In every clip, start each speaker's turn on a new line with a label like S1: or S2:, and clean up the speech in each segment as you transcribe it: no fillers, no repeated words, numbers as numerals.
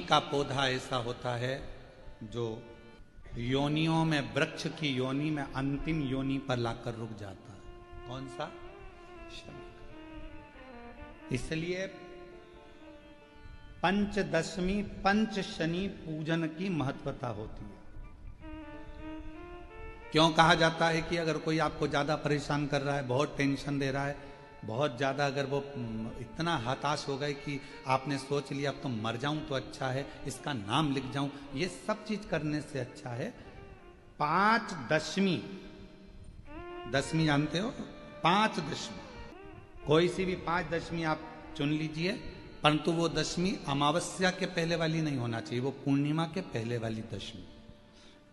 S1: का पौधा ऐसा होता है जो योनियों में, वृक्ष की योनि में अंतिम योनि पर लाकर रुक जाता है। कौन सा? शमी। इसलिए पंचदशमी पंच शनि पूजन की महत्वता होती है। क्यों कहा जाता है कि अगर कोई आपको ज्यादा परेशान कर रहा है, बहुत टेंशन दे रहा है, बहुत ज्यादा अगर वो इतना हताश हो गए कि आपने सोच लिया अब तो मर जाऊं तो अच्छा है, इसका नाम लिख जाऊं, ये सब चीज करने से अच्छा है पांच दशमी। दशमी जानते हो? पांच दशमी, कोई सी भी पांच दशमी आप चुन लीजिए, परंतु वो दशमी अमावस्या के पहले वाली नहीं होना चाहिए, वो पूर्णिमा के पहले वाली दशमी।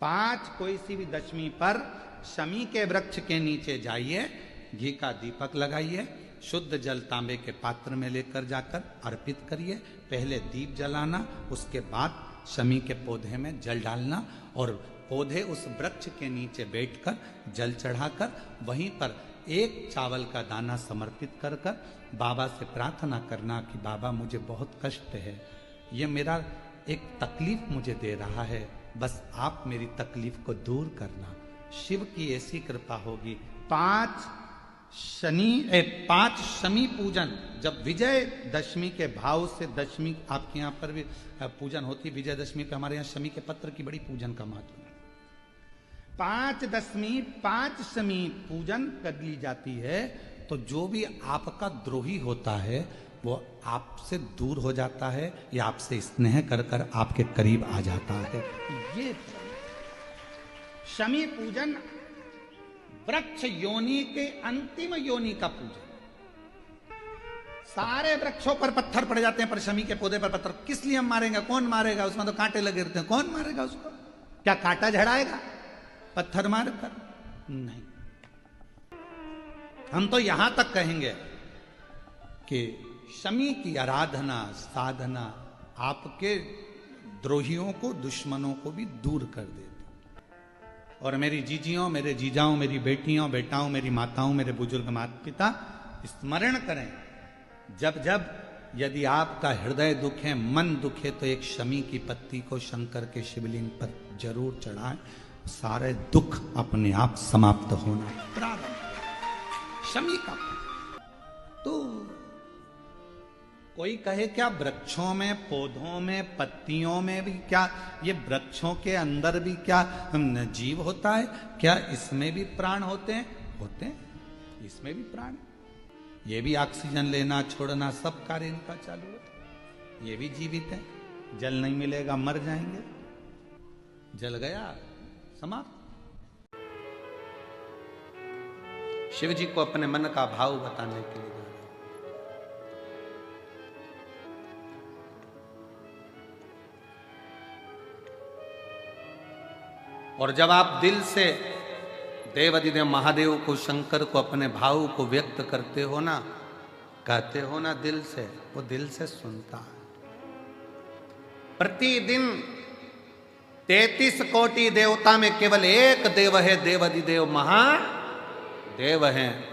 S1: पांच कोई सी भी दशमी पर शमी के वृक्ष के नीचे जाइए, घी का दीपक लगाइए, शुद्ध जल तांबे के पात्र में लेकर जाकर अर्पित करिए। पहले दीप जलाना, उसके बाद शमी के पौधे में जल डालना और पौधे उस वृक्ष के नीचे बैठकर जल चढ़ाकर वहीं पर एक चावल का दाना समर्पित कर कर बाबा से प्रार्थना करना कि बाबा मुझे बहुत कष्ट है, ये मेरा एक तकलीफ मुझे दे रहा है, बस आप मेरी तकलीफ को दूर करना। शिव की ऐसी कृपा होगी। पांच शमी पूजन, जब विजय दशमी के भाव से, दशमी आपके यहाँ पर भी पूजन होती है, विजयदशमी पे हमारे यहाँ शमी के पत्र की बड़ी पूजन का महत्व है। पांच दशमी पांच शमी पूजन कर ली जाती है तो जो भी आपका द्रोही होता है वो आपसे दूर हो जाता है या आपसे स्नेह कर कर आपके करीब आ जाता है। ये शमी पूजन वृक्ष योनि के अंतिम योनि का पूजन। सारे वृक्षों पर पत्थर पड़ जाते हैं, पर शमी के पौधे पर पत्थर किस लिए हम मारेंगे? कौन मारेगा? उसमें तो कांटे लगे रहते हैं, कौन मारेगा उसको? क्या कांटा झड़ाएगा पत्थर मार कर? नहीं। हम तो यहां तक कहेंगे कि शमी की आराधना साधना आपके द्रोहियों को, दुश्मनों को भी दूर कर देती। और मेरी जीजियों, मेरे जीजाओं, मेरी बेटियों, बेटाओं, मेरी माताओं, मेरे बुजुर्ग माता पिता स्मरण करें, जब जब यदि आपका हृदय दुखे, मन दुखे, तो एक शमी की पत्ती को शंकर के शिवलिंग पर जरूर चढ़ाएं, सारे दुख अपने आप समाप्त होना प्रारंभ। शमी का तो कोई कहे क्या वृक्षों में, पौधों में, पत्तियों में भी क्या, ये वृक्षों के अंदर भी क्या जीव होता है? क्या इसमें भी प्राण होते हैं? होते हैं, इसमें भी प्राण। ये भी ऑक्सीजन लेना छोड़ना सब कार्य इनका चालू है, ये भी जीवित है। जल नहीं मिलेगा मर जाएंगे, जल गया समाप्त। शिव जी को अपने मन का भाव बताने के लिए और जब आप दिल से देवाधिदेव महादेव को, शंकर को, अपने भाव को व्यक्त करते हो ना, कहते हो ना दिल से, वो दिल से सुनता है। प्रतिदिन 33 कोटि देवता में केवल एक देव है, देवाधिदेव महादेव हैं,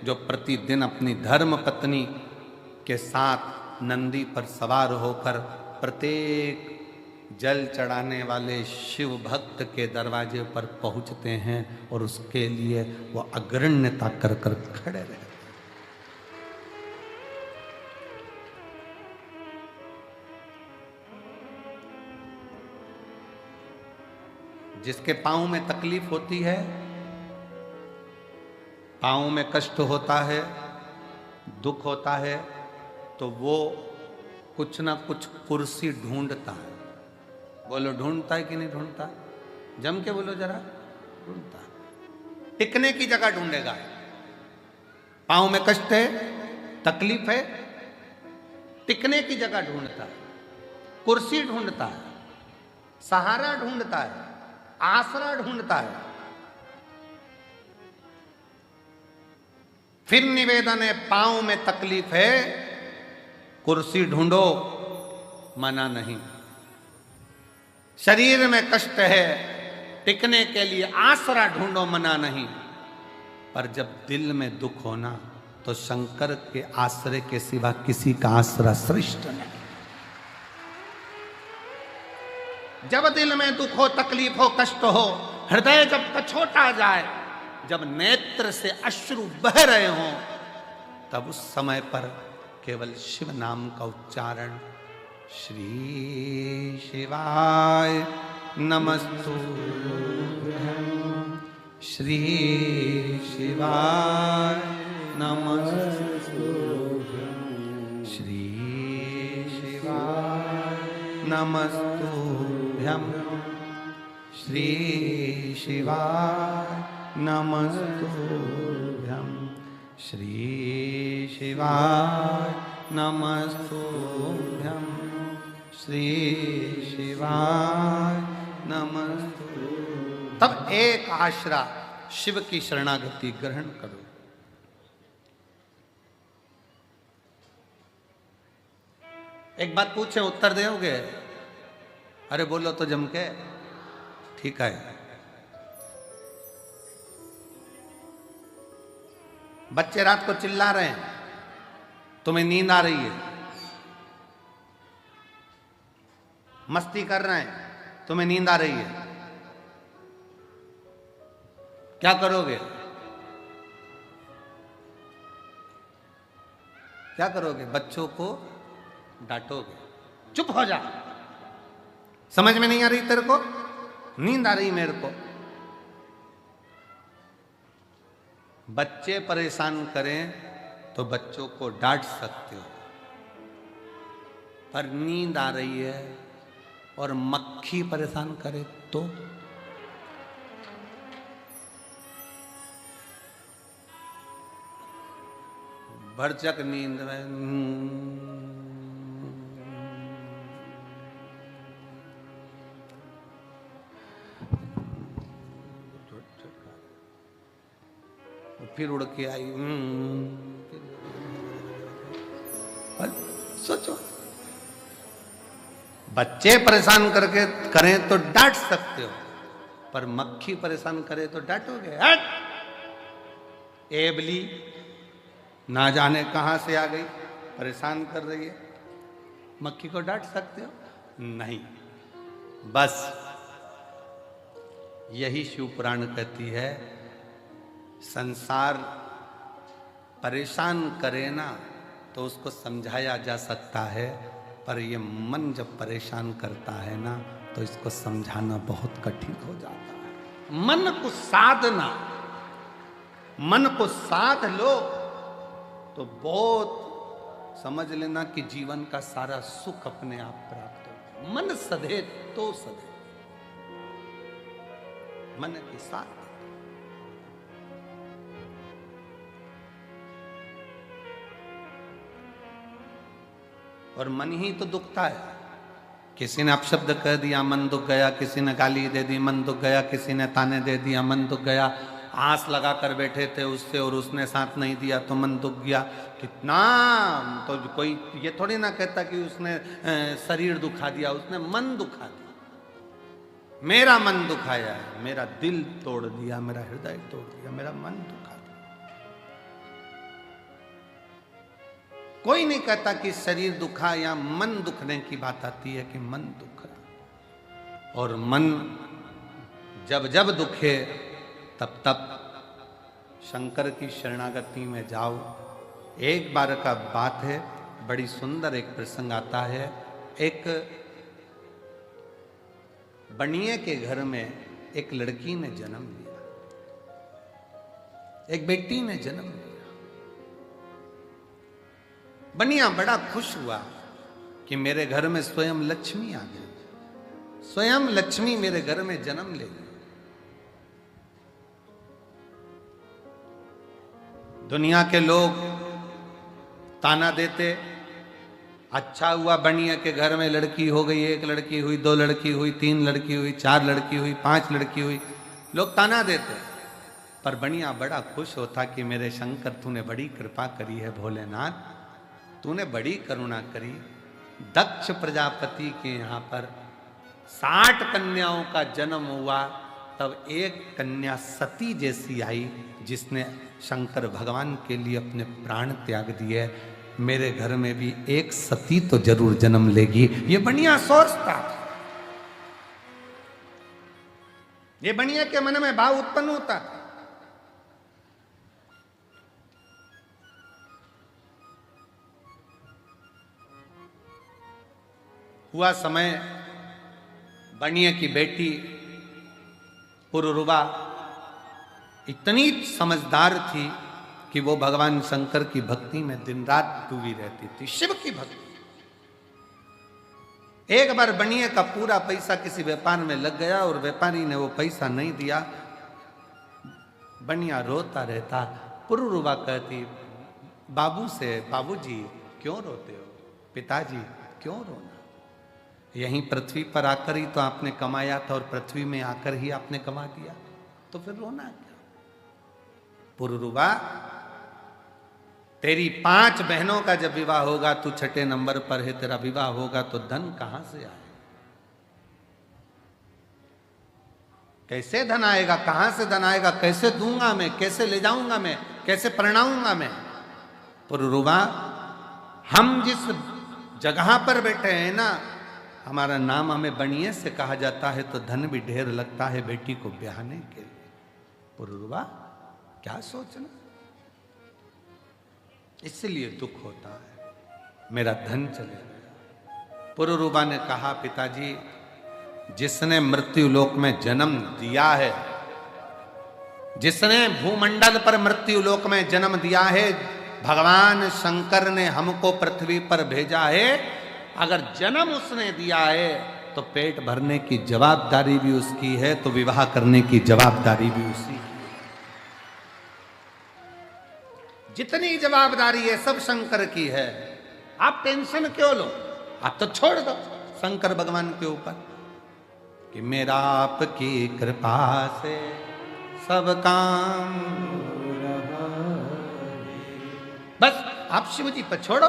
S1: जो प्रतिदिन अपनी धर्म पत्नी के साथ नंदी पर सवार होकर प्रत्येक जल चढ़ाने वाले शिव भक्त के दरवाजे पर पहुंचते हैं और उसके लिए वो अग्रण्यता कर कर खड़े रहते हैं। जिसके पांव में तकलीफ होती है, पांव में कष्ट होता है, दुख होता है, तो वो कुछ ना कुछ कुर्सी ढूंढता है। बोलो ढूंढता है कि नहीं ढूंढता? जम के बोलो जरा, ढूंढता है। टिकने की जगह ढूंढेगा। पांव में कष्ट है, तकलीफ है, टिकने की जगह ढूंढता है, कुर्सी ढूंढता है, सहारा ढूंढता है, आसरा ढूंढता है। फिर निवेदन है, पांव में तकलीफ है, कुर्सी ढूंढो, मना नहीं। शरीर में कष्ट है, टिकने के लिए आसरा ढूंढो, मना नहीं। पर जब दिल में दुख होना तो शंकर के आश्रय के सिवा किसी का आसरा श्रेष्ठ नहीं। जब दिल में दुख हो, तकलीफ हो, कष्ट हो, हृदय जब कछोटा जाए, जब नेत्र से अश्रु बह रहे हों, तब उस समय पर केवल शिव नाम का उच्चारण, श्री शिवाय नमस्तु, श्री शिवाय नमस्तु, श्री शिवाय नमस्तुभ्यं, श्री शिवाय नमस्तुभ्यं, श्री शिवाय नमस्तुभ्यं, श्री शिवाय नमस्तु। तब एक आश्रा शिव की शरणागति ग्रहण करो। एक बात पूछे, उत्तर दोगे? अरे बोलो तो जम के। ठीक है। बच्चे रात को चिल्ला रहे हैं, तुम्हें नींद आ रही है, मस्ती कर रहे हैं, तुम्हें नींद आ रही है, क्या करोगे? क्या करोगे? बच्चों को डांटोगे, चुप हो जा, समझ में नहीं आ रही तेरे को, नींद आ रही मेरे को। बच्चे परेशान करें तो बच्चों को डांट सकते हो, पर नींद आ रही है और मक्खी परेशान करे तो भरचक नींद में फिर उड़ के आई। सोचो, बच्चे परेशान करके करें तो डांट सकते हो, पर मक्खी परेशान करे तो डांटोगे? हट, एबली ना जाने कहां से आ गई, परेशान कर रही है, मक्खी को डांट सकते हो? नहीं। बस यही शिव पुराण कहती है, संसार परेशान करे ना तो उसको समझाया जा सकता है, पर ये मन जब परेशान करता है ना तो इसको समझाना बहुत कठिन हो जाता है। मन को साधना, मन को साध लो तो बहुत समझ लेना कि जीवन का सारा सुख अपने आप प्राप्त हो। मन सधे तो सधे, मन के साथ। और मन ही तो दुखता है। किसी ने अपशब्द कह दिया, मन दुख गया, किसी ने गाली दे दी, मन दुख गया, किसी ने ताने दे दिया, मन दुख गया, आस लगा कर बैठे थे उससे और उसने साथ नहीं दिया तो मन दुख गया। कितना तो कोई ये थोड़ी ना कहता कि उसने शरीर दुखा दिया, उसने मन दुखा दिया। मेरा मन दुखाया है, मेरा दिल तोड़ दिया, मेरा हृदय तोड़ दिया, मेरा मन दुखा दिया। कोई नहीं कहता कि शरीर दुखा या मन दुखने की बात आती है कि मन दुख रहा। और मन जब जब दुखे तब तब शंकर की शरणागति में जाओ। एक बार का बात है, बड़ी सुंदर एक प्रसंग आता है। एक बनिए के घर में एक लड़की ने जन्म लिया, एक बेटी ने जन्म लिया। बनिया बड़ा खुश हुआ कि मेरे घर में स्वयं लक्ष्मी आ गई, स्वयं लक्ष्मी मेरे घर में जन्म ले गई। दुनिया के लोग ताना देते, अच्छा हुआ बनिया के घर में लड़की हो गई, एक लड़की हुई, दो लड़की हुई, तीन लड़की हुई, चार लड़की हुई, पांच लड़की हुई, लोग ताना देते। पर बनिया बड़ा खुश होता कि मेरे शंकर तूने बड़ी कृपा करी है, भोलेनाथ तूने बड़ी करुणा करी। दक्ष प्रजापति के यहाँ पर 60 कन्याओं का जन्म हुआ, तब एक कन्या सती जैसी आई जिसने शंकर भगवान के लिए अपने प्राण त्याग दिए। मेरे घर में भी एक सती तो जरूर जन्म लेगी, ये बनिया सोचता।
S2: ये बनिया के मन में भाव उत्पन्न होता था। हुआ समय, बनिया की बेटी पुरुरुवा इतनी समझदार थी कि वो भगवान शंकर की भक्ति में दिन रात डूबी रहती थी, शिव की भक्ति। एक बार बनिया का पूरा पैसा किसी व्यापार में लग गया और व्यापारी ने वो पैसा नहीं दिया। बनिया रोता रहता। पुरुरुवा कहती बाबू से, बाबूजी क्यों रोते हो, पिताजी क्यों रोना, यहीं पृथ्वी पर आकर ही तो आपने कमाया था और पृथ्वी में आकर ही आपने कमा दिया, तो फिर रोना क्या। पुरुरुवा, तेरी 5 बहनों का जब विवाह होगा, तू 6ठे नंबर पर है, तेरा विवाह होगा तो धन कहां से आए, कैसे धन आएगा, कहां से धन आएगा, कैसे दूंगा मैं, कैसे ले जाऊंगा मैं, कैसे परिणाऊंगा मैं। पुरुरुवा, हम जिस जगह पर बैठे हैं ना, हमारा नाम हमें बनिए से कहा जाता है, तो धन भी ढेर लगता है बेटी को ब्याहने के लिए। पुरुरुवा, क्या सोचना, इसलिए दुख होता है, मेरा धन चले गया। पुरुरुवा ने कहा, पिताजी, जिसने मृत्यु लोक में जन्म दिया है, जिसने भूमंडल पर मृत्यु लोक में जन्म दिया है, भगवान शंकर ने हमको पृथ्वी पर भेजा है। अगर जन्म उसने दिया है तो पेट भरने की जवाबदारी भी उसकी है, तो विवाह करने की जवाबदारी भी उसी की। जितनी जवाबदारी है सब शंकर की है। आप टेंशन क्यों लो, आप तो छोड़ दो शंकर भगवान के ऊपर कि मेरा आपकी कृपा से सब काम, बस आप शिव जी पर छोड़ो।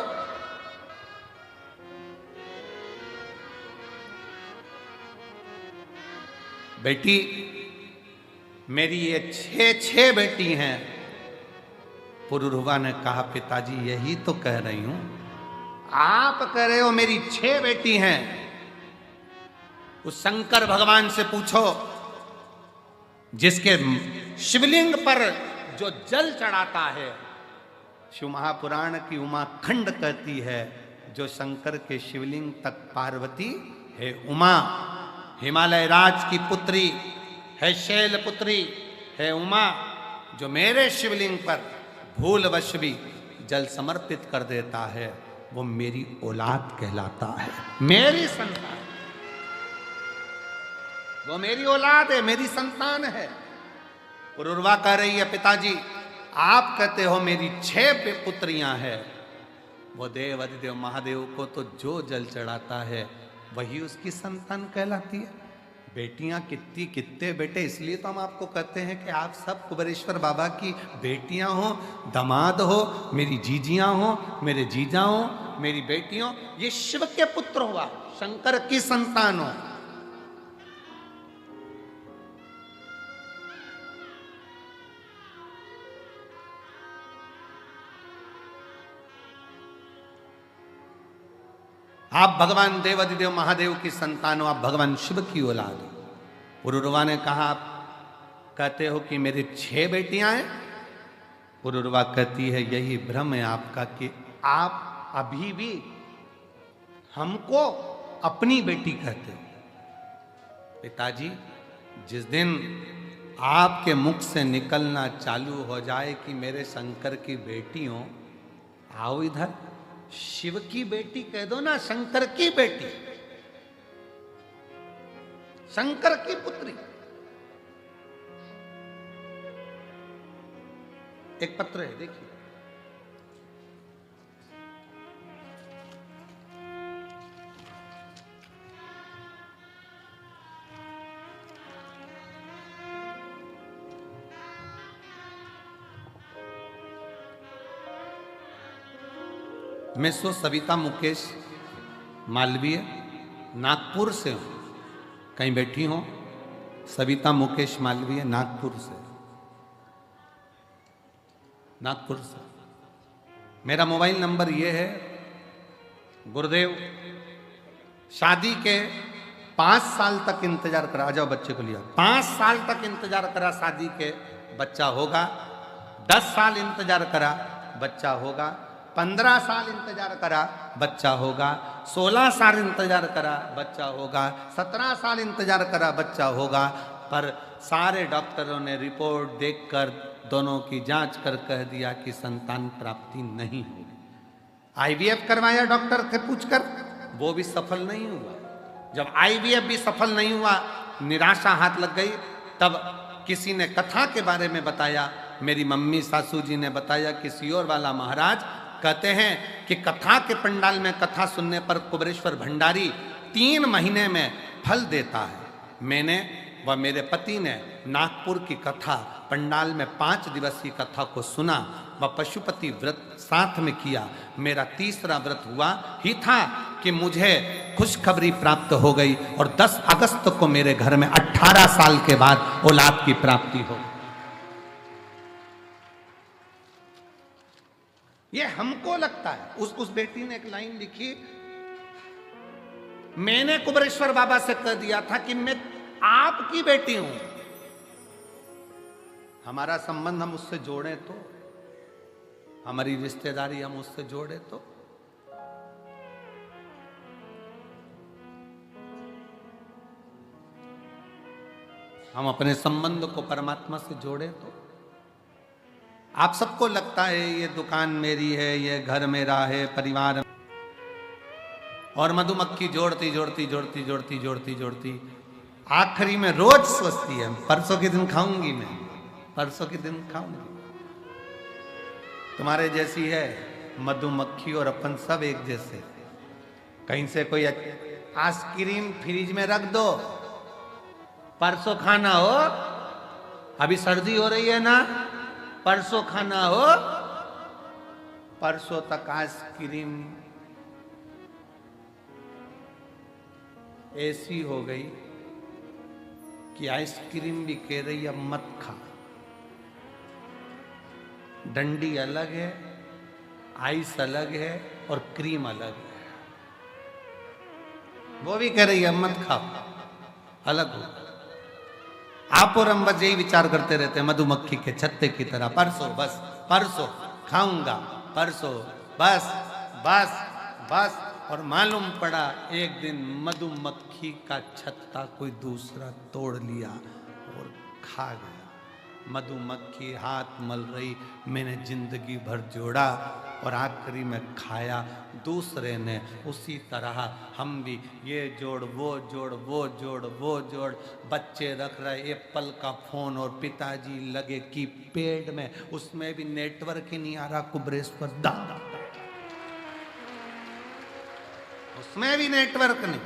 S2: बेटी, मेरी ये 6 बेटी हैं। पुरुरुवा ने कहा, पिताजी यही तो कह रही हूं, आप कह रहे हो मेरी 6 बेटी हैं। उस शंकर भगवान से पूछो जिसके शिवलिंग पर जो जल चढ़ाता है। शिव महापुराण की उमा खंड कहती है, जो शंकर के शिवलिंग तक पार्वती है उमा, हिमालय राज की पुत्री है, शैल पुत्री है उमा, जो मेरे शिवलिंग पर भूलवश भी जल समर्पित कर देता है, वो मेरी औलाद कहलाता है, मेरी संतान, वो मेरी औलाद है, मेरी संतान है। पुरुरवा कह रही है, पिताजी आप कहते हो मेरी 6 पुत्रियां हैं, वो देव अधिदेव महादेव को तो जो जल चढ़ाता है वही उसकी संतान कहलाती है। बेटियां कितनी, कितने बेटे, इसलिए तो हम आपको कहते हैं कि आप सब कुबेरेश्वर बाबा की बेटियां हो, दामाद हो, मेरी जीजियां हो, मेरे जीजा हो, मेरी बेटियों, ये शिव के पुत्र हुआ, शंकर की संतान हो। आप भगवान देवाधिदेव महादेव की संतान हो, आप भगवान शिव की औलाद हो। पुरुरवा ने कहा, आप कहते हो कि मेरी 6 बेटियां हैं। पुरुरवा कहती है, यही भ्रम है आपका कि आप अभी भी हमको अपनी बेटी कहते हो। पिताजी, जिस दिन आपके मुख से निकलना चालू हो जाए कि मेरे शंकर की बेटी हो, आओ इधर, शिव की बेटी कह दो ना, शंकर की बेटी, शंकर की पुत्री। एक पत्र है, देखिए, मैं सविता मुकेश मालवीय नागपुर से हूँ। कहीं बैठी हो? सविता मुकेश मालवीय नागपुर से, नागपुर से। मेरा मोबाइल नंबर ये है, गुरुदेव शादी के 5 साल तक इंतजार करा, आ जाओ बच्चे को लिया, 5 साल तक इंतजार करा शादी के, बच्चा होगा। 10 साल इंतजार करा, बच्चा होगा। 15 साल इंतजार करा, बच्चा होगा। 16 साल इंतजार करा, बच्चा होगा। 17 साल इंतजार करा, बच्चा होगा। पर सारे डॉक्टरों ने रिपोर्ट देखकर दोनों की जांच कर कह दिया कि संतान प्राप्ति नहीं होगी। आईवीएफ करवाया डॉक्टर से पूछकर, वो भी सफल नहीं हुआ। जब आईवीएफ भी सफल नहीं हुआ, निराशा हाथ लग गई। तब किसी ने कथा के बारे में बताया, मेरी मम्मी सासू जी ने बताया कि सियोर वाला महाराज कहते हैं कि कथा के पंडाल में कथा सुनने पर कुबेरेश्वर भंडारी 3 महीने में फल देता है। मैंने व मेरे पति ने नागपुर की कथा पंडाल में 5 दिवसीय कथा को सुना व पशुपति व्रत साथ में किया। मेरा तीसरा व्रत हुआ ही था कि मुझे खुशखबरी प्राप्त हो गई और 10 अगस्त को मेरे घर में 18 साल के बाद औलाद की प्राप्ति हो। ये हमको लगता है। उस बेटी ने एक लाइन लिखी, मैंने कुबेरेश्वर बाबा से कह दिया था कि मैं आपकी बेटी हूं, हमारा संबंध हम उससे जोड़े तो, हमारी रिश्तेदारी हम उससे जोड़े तो। हम अपने संबंध को परमात्मा से जोड़े तो। आप सबको लगता है ये दुकान मेरी है, ये घर मेरा है, परिवार, और मधुमक्खी जोड़ती जोड़ती जोड़ती जोड़ती जोड़ती जोड़ती आखिरी में रोज सोचती है परसों के दिन खाऊंगी, मैं परसों के दिन खाऊंगी। तुम्हारे जैसी है मधुमक्खी और अपन सब एक जैसे। कहीं से कोई आइसक्रीम फ्रिज में रख दो, परसों खाना हो, अभी सर्दी हो रही है ना, परसों खाना हो, परसों तक आइसक्रीम ऐसी हो गई कि आइसक्रीम भी कह रही अब मत खा। डंडी अलग है, आइस अलग है और क्रीम अलग है। वो भी कह रही है मत खाओ, अलग हो। आप और हम बस यही विचार करते रहते हैं मधुमक्खी के छत्ते की तरह, परसों बस, परसों खाऊंगा, परसों बस बस बस। और मालूम पड़ा एक दिन मधुमक्खी का छत्ता कोई दूसरा तोड़ लिया और खा गया। मधुमक्खी हाथ मल रही, मैंने जिंदगी भर जोड़ा और आखिरी में खाया दूसरे ने। उसी तरह हम भी ये जोड़ वो जोड़, वो जोड़ वो जोड़, बच्चे रख रहे एप्पल का फोन और पिताजी लगे की पेड़ में, उसमें भी नेटवर्क ही नहीं आ रहा। कुबेरेश्वर दादा, उसमें भी नेटवर्क नहीं।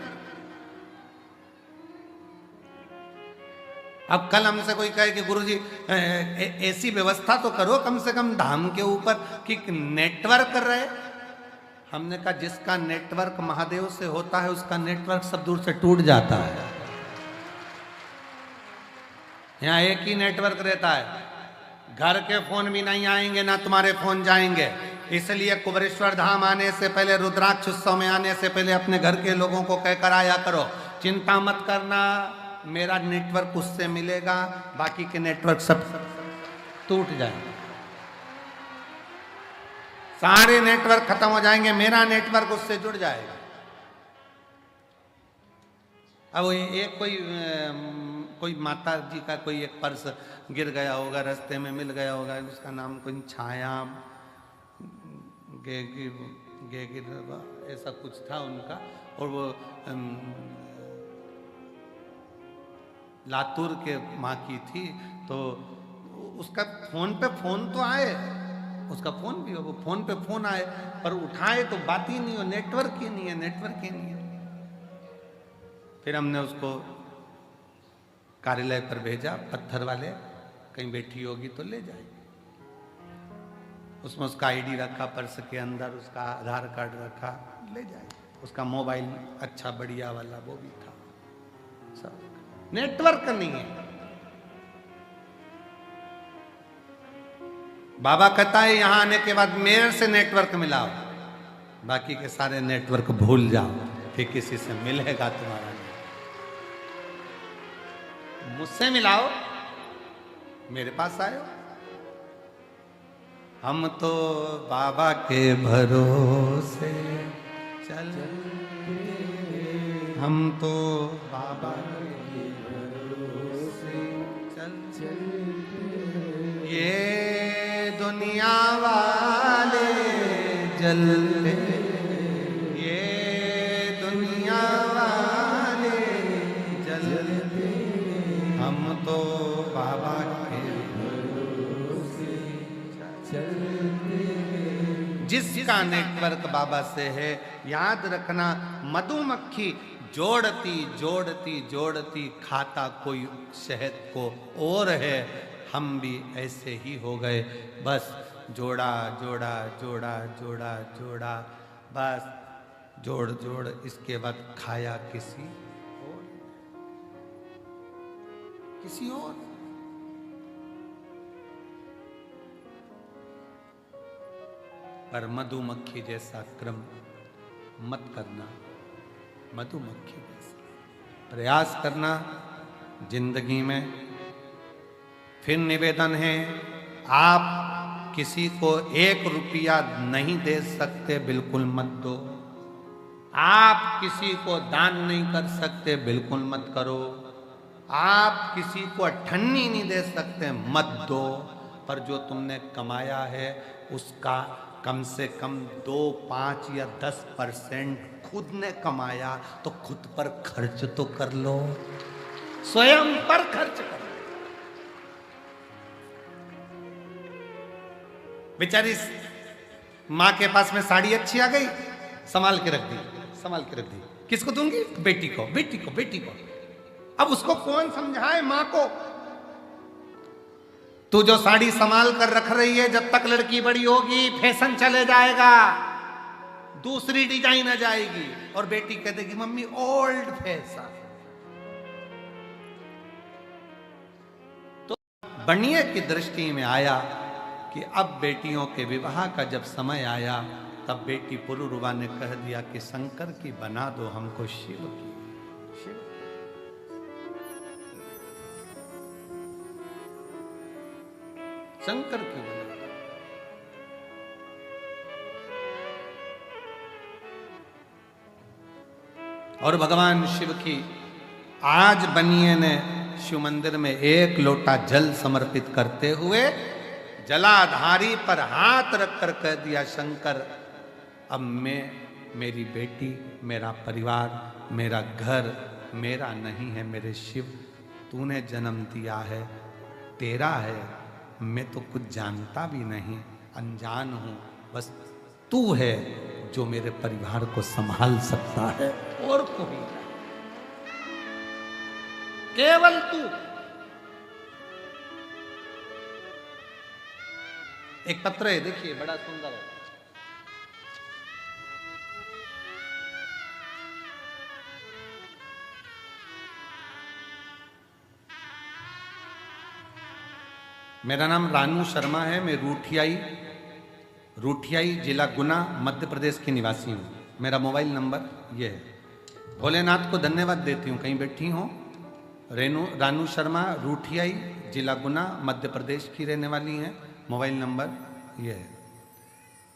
S2: अब कल हमसे कोई कहे कि गुरुजी ऐसी व्यवस्था तो करो कम से कम धाम के ऊपर कि नेटवर्क रहे। हमने कहा जिसका नेटवर्क महादेव से होता है उसका नेटवर्क सब दूर से टूट जाता है। यहाँ एक ही नेटवर्क रहता है, घर के फोन भी नहीं आएंगे ना तुम्हारे फोन जाएंगे। इसलिए कुबेरेश्वर धाम आने से पहले, रुद्राक्ष उत्सव में आने से पहले अपने घर के लोगों को कहकर आया करो, चिंता मत करना, मेरा नेटवर्क उससे मिलेगा, बाकी के नेटवर्क सब टूट जाएंगे, सारे नेटवर्क खत्म हो जाएंगे, मेरा नेटवर्क उससे जुड़ जाएगा। अब एक कोई माता जी का कोई एक पर्स गिर गया होगा, रास्ते में मिल गया होगा, उसका नाम कोई छाया ऐसा कुछ था उनका, और वो लातूर के माँ की थी। तो उसका फोन पे फोन तो आए, उसका फोन भी हो, वो फोन पे फोन आए पर उठाए तो बात ही नहीं हो, नेटवर्क ही नहीं है, नेटवर्क ही नहीं है। फिर हमने उसको कार्यालय पर भेजा, पत्थर वाले, कहीं बैठी होगी तो ले जाएगी। उसमें उसका आईडी रखा, पर्स के अंदर उसका आधार कार्ड रखा, ले जाएगी। उसका मोबाइल अच्छा बढ़िया वाला वो भी था, सब। नेटवर्क नहीं है। बाबा कहता है यहां आने के बाद मेरे से नेटवर्क मिलाओ, बाकी के सारे नेटवर्क भूल जाओ, फिर किसी से मिलेगा तुम्हारा नहीं। मुझसे मिलाओ, मेरे पास आयो। हम तो बाबा के भरोसे चल, हम तो बाबा के भरोसे चल, ये दुनिया वाले जलते, ये दुनिया वाले जलते, हम तो बाबा के भरोसे चलते। जिसका नेटवर्क बाबा से है, याद रखना, मधुमक्खी जोड़ती जोड़ती जोड़ती खाता कोई शहद को और है। हम भी ऐसे ही हो गए, बस जोड़ा जोड़ा जोड़ा जोड़ा जोड़ा, बस जोड़ जोड़, इसके बाद खाया किसी और। पर मधुमक्खी जैसा क्रम मत करना, मधुमक्खी जैसा प्रयास करना जिंदगी में। फिर निवेदन है, आप किसी को 1 रुपया नहीं दे सकते, बिल्कुल मत दो। आप किसी को दान नहीं कर सकते, बिल्कुल मत करो। आप किसी को अठन्नी नहीं दे सकते, मत दो। पर जो तुमने कमाया है उसका कम से कम 2, 5 या 10% खुद ने कमाया तो खुद पर खर्च तो कर लो, स्वयं पर खर्च करो। बेचारी माँ के पास में साड़ी अच्छी आ गई, संभाल के रख दी, संभाल के रख दी। किसको दूंगी? बेटी को, बेटी को, बेटी को। अब उसको कौन समझाए माँ को? तू जो साड़ी संभाल कर रख रही है, जब तक लड़की बड़ी होगी फैशन चले जाएगा, दूसरी डिजाइन आ जाएगी और बेटी कह देगी मम्मी ओल्ड फैशन। तो बनिए की दृष्टि में आया कि अब बेटियों के विवाह का जब समय आया, तब बेटी पुरुरवा ने कह दिया कि शंकर की बना दो हमको शिव की, शिव। शंकर की बना दो। और भगवान शिव की आज बनिए ने शिव मंदिर में 1 लोटा जल समर्पित करते हुए जलाधारी पर हाथ रखकर कह दिया, शंकर अब मैं, मेरी बेटी, मेरा परिवार, मेरा घर मेरा नहीं है, मेरे शिव तूने जन्म दिया है, तेरा है। मैं तो कुछ जानता भी नहीं, अनजान हूं, बस तू है जो मेरे परिवार को संभाल सकता है, और कोई नहीं, केवल तू। एक पत्र है, देखिए बड़ा सुंदर है। मेरा नाम रानू शर्मा है, मैं रूठियाई जिला गुना मध्य प्रदेश की निवासी हूँ। मेरा मोबाइल नंबर ये है। भोलेनाथ को धन्यवाद देती हूँ, कहीं बैठी हूँ। रानू शर्मा, रूठियाई जिला गुना मध्य प्रदेश की रहने वाली हैं। मोबाइल नंबर ये है।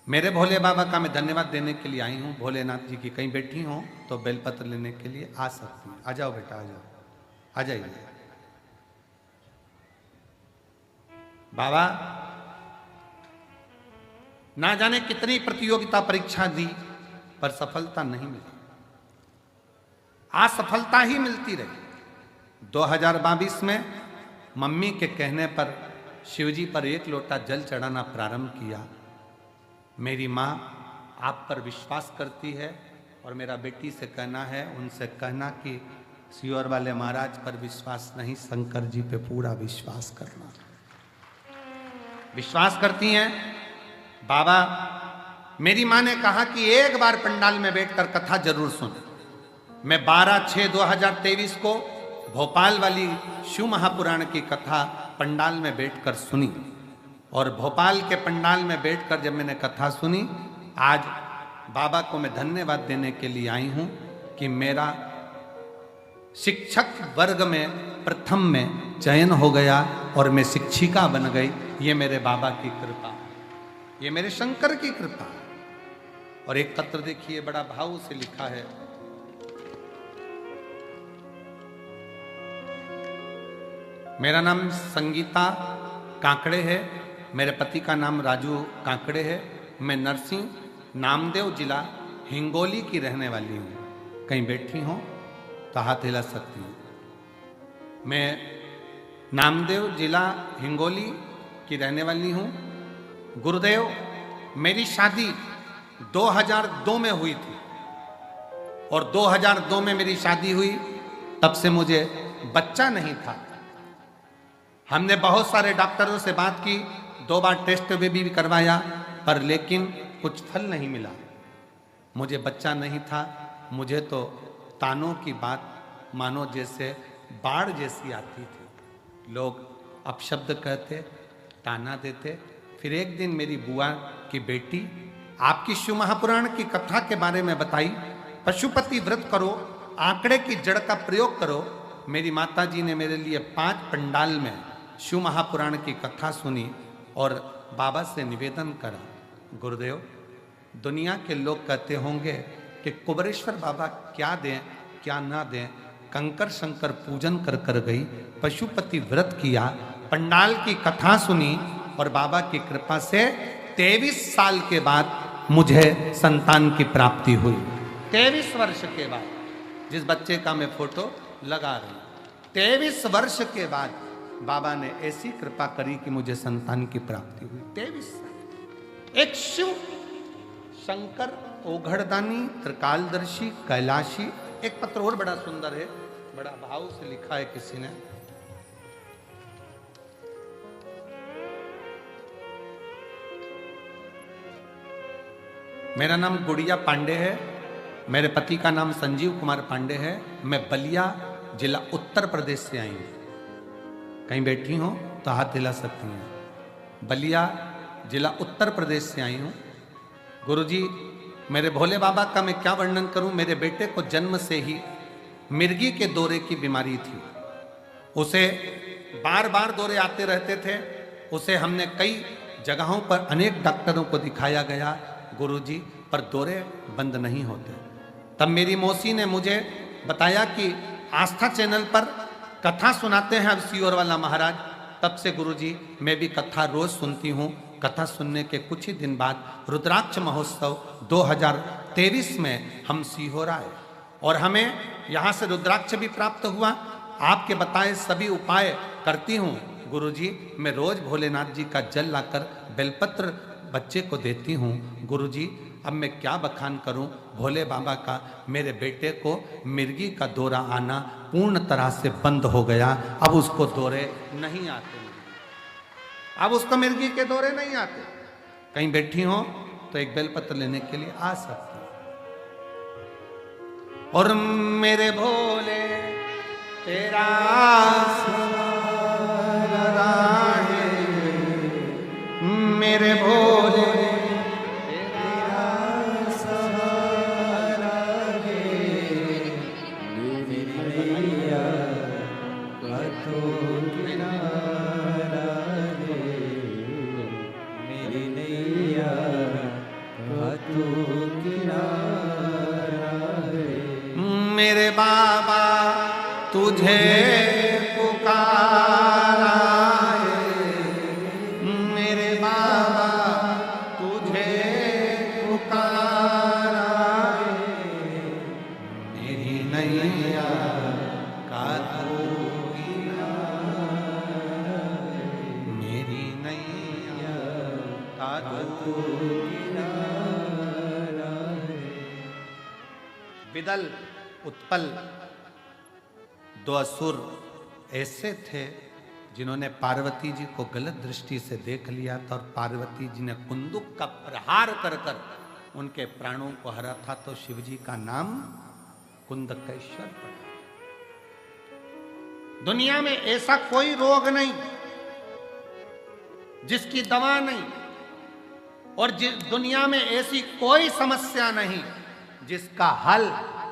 S2: मेरे भोले बाबा का मैं धन्यवाद देने के लिए आई हूँ। भोलेनाथ जी की कहीं बैठी हूँ तो बेलपत्र लेने के लिए आ सकती हैं। आ जाओ बेटा, आ जाओ, आ जाइए। बाबा ना जाने कितनी प्रतियोगिता परीक्षा दी पर सफलता नहीं मिली, असफलता ही मिलती रही। 2022 में मम्मी के कहने पर शिवजी पर 1 लोटा जल चढ़ाना प्रारंभ किया। मेरी माँ आप पर विश्वास करती है और मेरा बेटी से कहना है, उनसे कहना कि सियोर वाले महाराज पर विश्वास नहीं, शंकर जी पे पूरा विश्वास करना। विश्वास करती हैं। बाबा, मेरी माँ ने कहा कि एक बार पंडाल में बैठकर कथा जरूर सुन। मैं 12/6/2023 को भोपाल वाली शिव महापुराण की कथा पंडाल में बैठकर सुनी और भोपाल के पंडाल में बैठकर जब मैंने कथा सुनी, आज बाबा को मैं धन्यवाद देने के लिए आई हूँ कि मेरा शिक्षक वर्ग में प्रथम में चयन हो गया और मैं शिक्षिका बन गई। ये मेरे बाबा की कृपा, ये मेरे शंकर की कृपा। और एक पत्र देखिए, बड़ा भाव से लिखा है। मेरा नाम संगीता काकड़े है, मेरे पति का नाम राजू काकड़े है। मैं नरसिंह नामदेव जिला हिंगोली की रहने वाली हूँ। कहीं बैठी हो तो हाथ हिला सकती हूँ। मैं नामदेव जिला हिंगोली की रहने वाली हूँ। गुरुदेव, मेरी शादी 2002 में हुई थी और 2002 में मेरी शादी हुई, तब से मुझे बच्चा नहीं था। हमने बहुत सारे डॉक्टरों से बात की, 2 बार टेस्ट भी करवाया, पर लेकिन कुछ फल नहीं मिला। मुझे बच्चा नहीं था। मुझे तो तानों की बात मानो जैसे बाढ़ जैसी आती थी। लोग अपशब्द कहते, ताना देते। फिर एक दिन मेरी बुआ की बेटी आपकी शिव महापुराण की कथा के बारे में बताई। पशुपति व्रत करो, आंकड़े की जड़ का प्रयोग करो। मेरी माता जी ने मेरे लिए 5 पंडाल में शिव महापुराण की कथा सुनी और बाबा से निवेदन करा, गुरुदेव, दुनिया के लोग कहते होंगे कि कुबरेश्वर बाबा क्या दें क्या ना दें। कंकर शंकर पूजन कर कर गई, पशुपति व्रत किया, पंडाल की कथा सुनी और बाबा की कृपा से 23 साल के बाद मुझे संतान की प्राप्ति हुई। 23 वर्ष के बाद, जिस बच्चे का मैं फोटो लगा रही हूं, 23 वर्ष के बाद बाबा ने ऐसी कृपा करी कि मुझे संतान की प्राप्ति हुई। 23 साल। एक शिव शंकर ओघड़दानी त्रिकालदर्शी कैलाशी। एक पत्र और बड़ा सुंदर है, बड़ा भाव से लिखा है किसी ने। मेरा नाम गुड़िया पांडे है, मेरे पति का नाम संजीव कुमार पांडे है। मैं बलिया जिला उत्तर प्रदेश से आई हूं। कहीं बैठी हो तो हाथ हिला सकती हैं। बलिया जिला उत्तर प्रदेश से आई हूं। गुरुजी, मेरे भोले बाबा का मैं क्या वर्णन करूं। मेरे बेटे को जन्म से ही मिर्गी के दौरे की बीमारी थी। उसे बार बार दौरे आते रहते थे। उसे हमने कई जगहों पर अनेक डॉक्टरों को दिखाया गया गुरुजी, पर दौरे बंद नहीं होते। तब मेरी मौसी ने मुझे बताया कि आस्था चैनल पर कथा सुनाते हैं अब सियोर वाला महाराज। तब से गुरुजी मैं भी कथा रोज सुनती हूँ। कथा सुनने के कुछ ही दिन बाद रुद्राक्ष महोत्सव 2023 में हम सीहोर आए और हमें यहाँ से रुद्राक्ष भी प्राप्त हुआ। आपके बताए सभी उपाय करती हूँ गुरुजी। मैं रोज भोलेनाथ जी का जल लाकर बेलपत्र बच्चे को देती हूँ। गुरुजी, अब मैं क्या बखान करूं भोले बाबा का। मेरे बेटे को मिर्गी का दौरा आना पूर्ण तरह से बंद हो गया। अब उसको दौरे नहीं आते, अब उसको मिर्गी के दौरे नहीं आते। कहीं बैठी हो तो एक बेलपत्र लेने के लिए आ सकते हो। और मेरे भोले तेरा सहारा है, मेरे भोले मेरे बाबा तुझे पुकारा है, मेरे बाबा तुझे पुकारा है। मेरी नैया का तू किनारा है, मेरी नैया का तू किनारा है। विदल उत्पल 2 असुर ऐसे थे जिन्होंने पार्वती जी को गलत दृष्टि से देख लिया था और पार्वती जी ने कुंदुक का प्रहार कर कर उनके प्राणों को हरा था। तो शिवजी का नाम कुंदकेश्वर पड़ा। दुनिया में ऐसा कोई रोग नहीं जिसकी दवा नहीं, और दुनिया में ऐसी कोई समस्या नहीं जिसका हल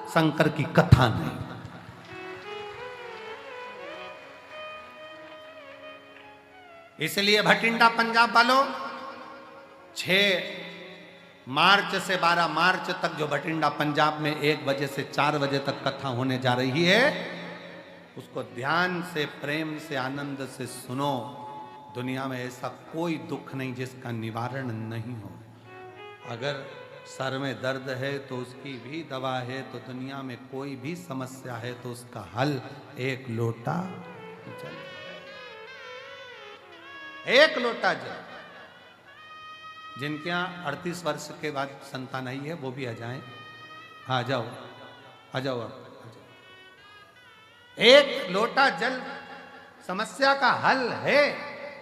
S2: शंकर की कथा नहीं। इसलिए भटिंडा पंजाब वालों 6 मार्च से 12 मार्च तक जो भटिंडा पंजाब में 1 बजे से 4 बजे तक कथा होने जा रही है, उसको ध्यान से, प्रेम से, आनंद से सुनो। दुनिया में ऐसा कोई दुख नहीं जिसका निवारण नहीं हो। अगर सर में दर्द है तो उसकी भी दवा है, तो दुनिया में कोई भी समस्या है तो उसका हल 1 लोटा जल। 1 लोटा जल। जिनके यहाँ 38 वर्ष के बाद संतान आई है वो भी आ जाएं। हाँ, आ जाओ, आ जाओ आप। 1 लोटा जल समस्या का हल है।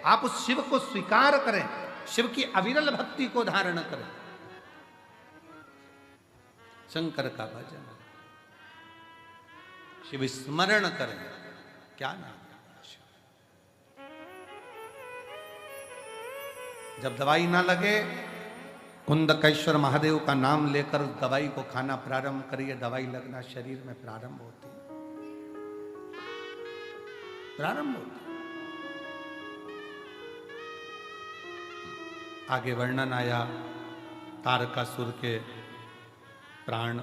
S2: आप उस शिव को स्वीकार करें, शिव की अविरल भक्ति को धारण करें, शंकर का भजन, शिव स्मरण करें। क्या नाम है? जब दवाई ना लगे, कुंदकेश्वर महादेव का नाम लेकर दवाई को खाना प्रारंभ करिए। दवाई लगना शरीर में प्रारंभ होती है, प्रारंभ होती है। आगे वर्णन आया तारकासुर के प्राण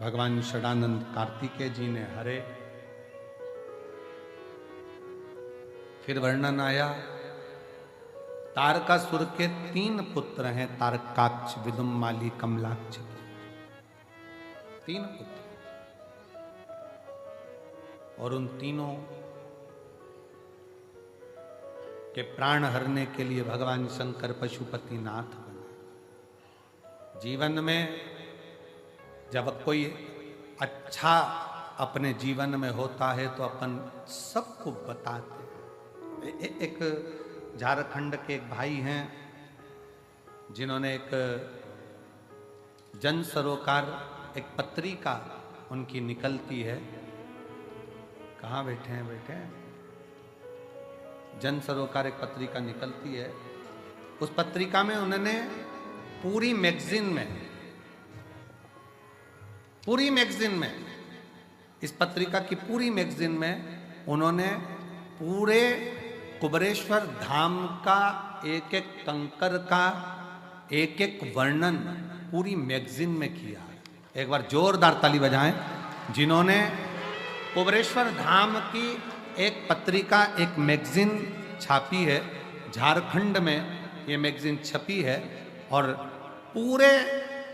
S2: भगवान षडानंद कार्तिकेय जी ने हरे। फिर वर्णन आया तारकासुर के 3 पुत्र हैं, तारकाक्ष, विदुम्माली, कमलाक्ष। 3 पुत्र, और उन तीनों के प्राण हरने के लिए भगवान शंकर पशुपति नाथ बने। जीवन में जब कोई अच्छा अपने जीवन में होता है तो अपन सबको बताते हैं। एक झारखंड के एक भाई हैं जिन्होंने एक जन सरोकार, एक पत्रिका उनकी निकलती है। कहाँ बैठे हैं? बैठे हैं। जन सरोकार एक पत्रिका निकलती है। उस पत्रिका में उन्होंने पूरी मैगजीन में इस पत्रिका की पूरी मैगजीन में उन्होंने पूरे कुबेरेश्वर धाम का एक एक कंकर का एक एक वर्णन पूरी मैगजीन में किया है। एक बार जोरदार ताली बजाएं जिन्होंने कुबेरेश्वर धाम की एक पत्रिका, एक मैगजीन छापी है। झारखंड में ये मैगजीन छपी है और पूरे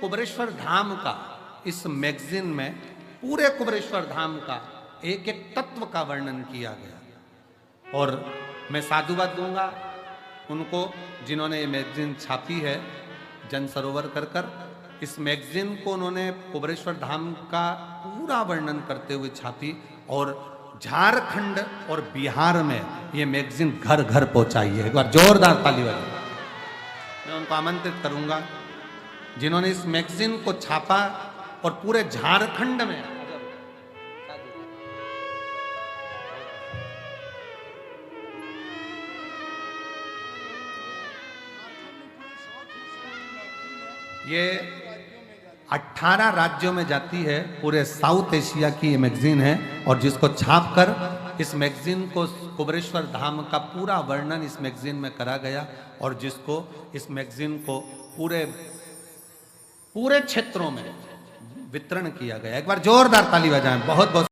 S2: कुबेरेश्वर धाम का, इस मैगजीन में पूरे कुबेरेश्वर धाम का एक एक तत्व का वर्णन किया गया। और मैं साधुवाद दूंगा उनको जिन्होंने ये मैगजीन छापी है, जन सरोवर कर। इस मैगजीन को उन्होंने कुबेरेश्वर धाम का पूरा वर्णन करते हुए छापी और झारखंड और बिहार में ये मैगजीन घर घर पहुंचाई है। एक बार जोरदार ताली बजाइए। मैं उनको आमंत्रित करूंगा जिन्होंने इस मैगजीन को छापा और पूरे झारखंड में ये 18 राज्यों में जाती है। पूरे साउथ एशिया की ये मैगजीन है और जिसको छापकर इस मैगजीन को, कुबेरेश्वर धाम का पूरा वर्णन इस मैगजीन में करा गया और जिसको इस मैगजीन को पूरे क्षेत्रों में वितरण किया गया। एक बार जोरदार ताली बजाएं। बहुत बहुत